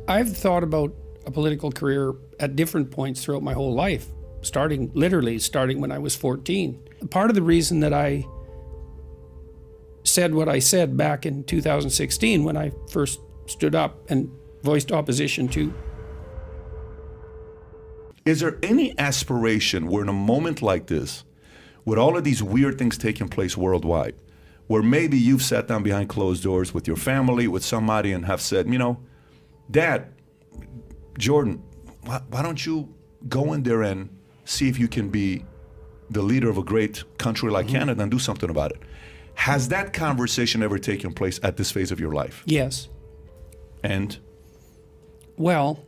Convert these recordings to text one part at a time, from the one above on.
I've thought about a political career at different points throughout my whole life, literally starting when I was 14. Part of the reason that I said what I said back in 2016 when I first stood up and voiced opposition to. Is there any aspiration where in a moment like this, with all of these weird things taking place worldwide, where maybe you've sat down behind closed doors with your family, with somebody, and have said, you know, Dad, Jordan, why don't you go in there and see if you can be the leader of a great country like Canada and do something about it? Has that conversation ever taken place at this phase of your life? Yes. And? Well,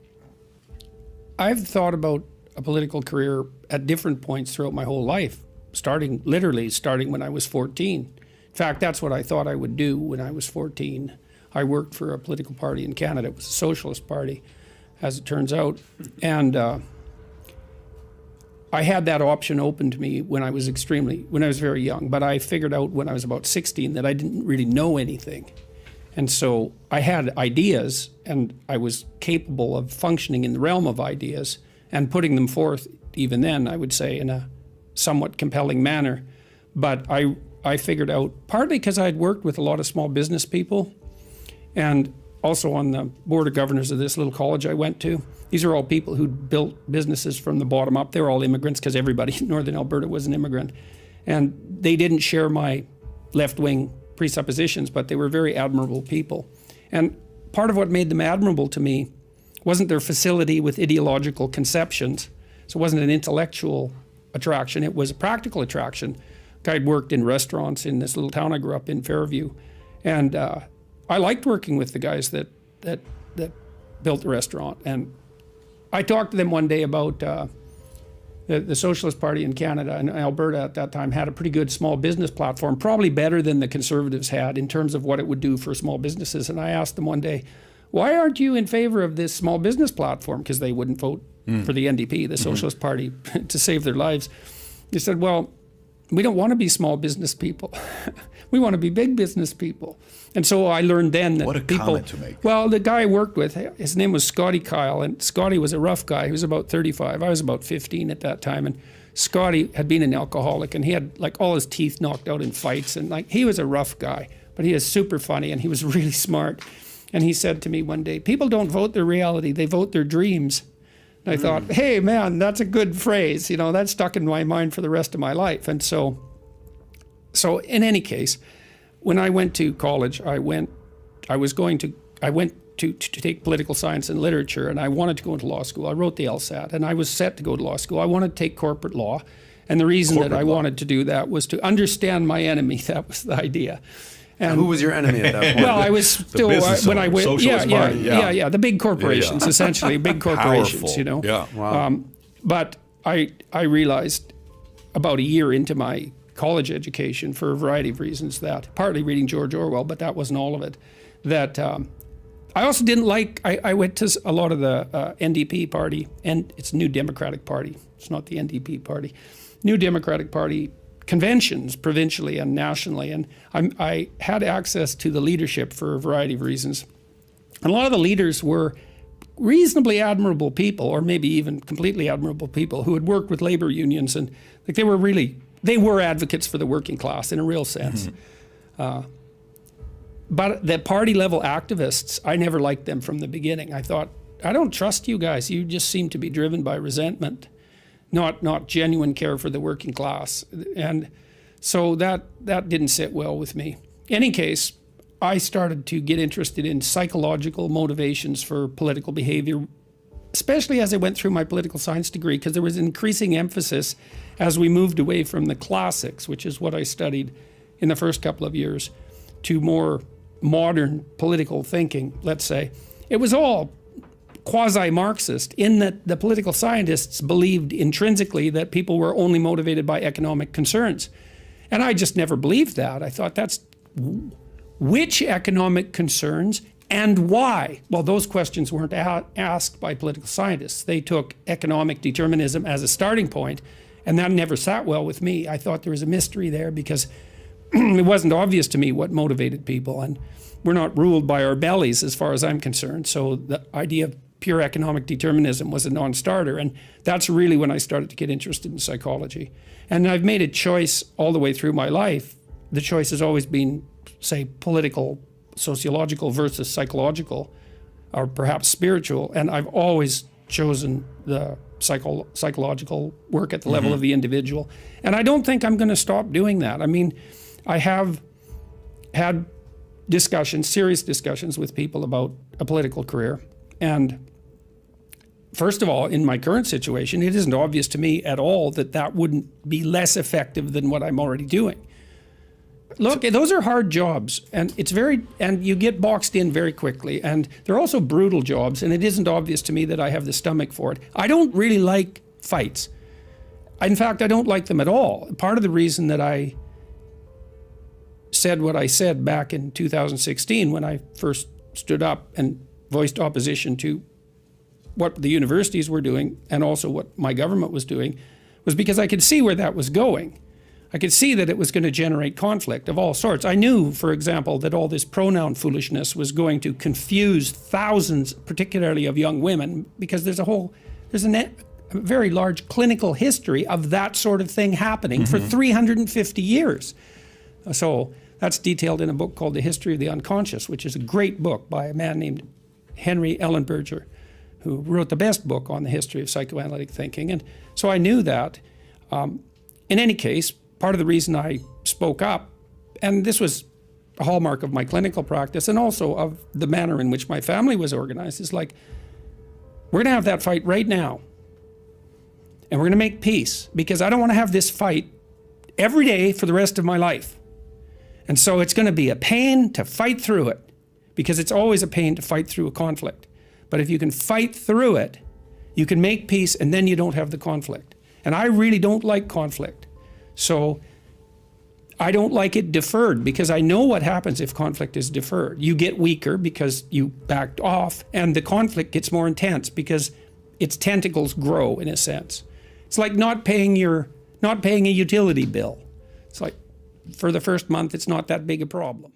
I've thought about a political career at different points throughout my whole life, literally starting when I was 14. In fact, that's what I thought I would do when I was 14. I worked for a political party in Canada. It was a socialist party, as it turns out. And I had that option open to me when I was very young. But I figured out when I was about 16 that I didn't really know anything. And so I had ideas, and I was capable of functioning in the realm of ideas and putting them forth, even then, I would say, in a somewhat compelling manner. But I figured out, partly because I had worked with a lot of small business people, and also on the board of governors of this little college I went to. These are all people who'd built businesses from the bottom up. They were all immigrants, because everybody in Northern Alberta was an immigrant. And they didn't share my left-wing presuppositions, but they were very admirable people. And part of what made them admirable to me wasn't their facility with ideological conceptions. So it wasn't an intellectual attraction, it was a practical attraction. I'd worked in restaurants in this little town I grew up in, Fairview. And I liked working with the guys that built the restaurant. And I talked to them one day about the Socialist Party in Canada, and Alberta at that time had a pretty good small business platform, probably better than the Conservatives had in terms of what it would do for small businesses. And I asked them one day, why aren't you in favor of this small business platform? Because they wouldn't vote for the NDP, the Socialist Party, to save their lives. They said, well, we don't want to be small business people. We want to be big business people. And so I learned then that what a people, comment to make. Well, the guy I worked with, his name was Scotty Kyle, and Scotty was a rough guy. He was about 35. I was about 15 at that time. And Scotty had been an alcoholic, and he had like all his teeth knocked out in fights. And like he was a rough guy, but he was super funny, and he was really smart. And he said to me one day, people don't vote their reality, they vote their dreams. And I thought, hey, man, that's a good phrase. You know, that stuck in my mind for the rest of my life. And so in any case, when I went to college, I went to take political science and literature, and I wanted to go into law school. I wrote the LSAT, and I was set to go to law school. I wanted to take corporate law. And the reason that I wanted to do that was to understand my enemy. That was the idea. And who was your enemy at that point? Well, I was still when I went, the big corporations, essentially, big corporations, Powerful. you know. Yeah. Wow. But I realized about a year into my college education, for a variety of reasons, that partly reading George Orwell, but that wasn't all of it, that I also didn't like. I went to a lot of the NDP party, and it's New Democratic Party. It's not the NDP party. New Democratic Party conventions, provincially and nationally, and I had access to the leadership for a variety of reasons. And a lot of the leaders were reasonably admirable people, or maybe even completely admirable people, who had worked with labor unions, and like they were advocates for the working class in a real sense. But the party level activists, I never liked them from the beginning. I thought, I don't trust you guys. You just seem to be driven by resentment, not genuine care for the working class. And so that didn't sit well with me. In any case, I started to get interested in psychological motivations for political behavior, especially as I went through my political science degree, because there was an increasing emphasis as we moved away from the classics, which is what I studied in the first couple of years, to more modern political thinking, let's say. It was all quasi-Marxist in that the political scientists believed intrinsically that people were only motivated by economic concerns. And I just never believed that. I thought, which economic concerns and why? Well, those questions weren't asked by political scientists. They took economic determinism as a starting point, and that never sat well with me. I thought there was a mystery there because it wasn't obvious to me what motivated people. And we're not ruled by our bellies as far as I'm concerned. So the idea of pure economic determinism was a non-starter. And that's really when I started to get interested in psychology. And I've made a choice all the way through my life. The choice has always been, say, political, sociological versus psychological, or perhaps spiritual. And I've always chosen the psychological work at the level of the individual. And I don't think I'm going to stop doing that. I mean, I have had discussions, serious discussions with people about a political career. And first of all, in my current situation, it isn't obvious to me at all that that wouldn't be less effective than what I'm already doing. Look, those are hard jobs, and and you get boxed in very quickly, and they're also brutal jobs, and it isn't obvious to me that I have the stomach for it. I don't really like fights. In fact, I don't like them at all. Part of the reason that I said what I said back in 2016 when I first stood up and voiced opposition to what the universities were doing and also what my government was doing was because I could see where that was going. I could see that it was going to generate conflict of all sorts. I knew, for example, that all this pronoun foolishness was going to confuse thousands, particularly of young women, because there's a very large clinical history of that sort of thing happening for 350 years. So that's detailed in a book called The History of the Unconscious, which is a great book by a man named Henry Ellenberger, who wrote the best book on the history of psychoanalytic thinking. And so I knew that. In any case, part of the reason I spoke up, and this was a hallmark of my clinical practice and also of the manner in which my family was organized, is like, we're going to have that fight right now. And we're going to make peace, because I don't want to have this fight every day for the rest of my life. And so it's going to be a pain to fight through it, because it's always a pain to fight through a conflict. But if you can fight through it, you can make peace, and then you don't have the conflict. And I really don't like conflict. So I don't like it deferred, because I know what happens if conflict is deferred. You get weaker because you backed off, and the conflict gets more intense because its tentacles grow, in a sense. It's like not paying a utility bill. It's like, for the first month, it's not that big a problem.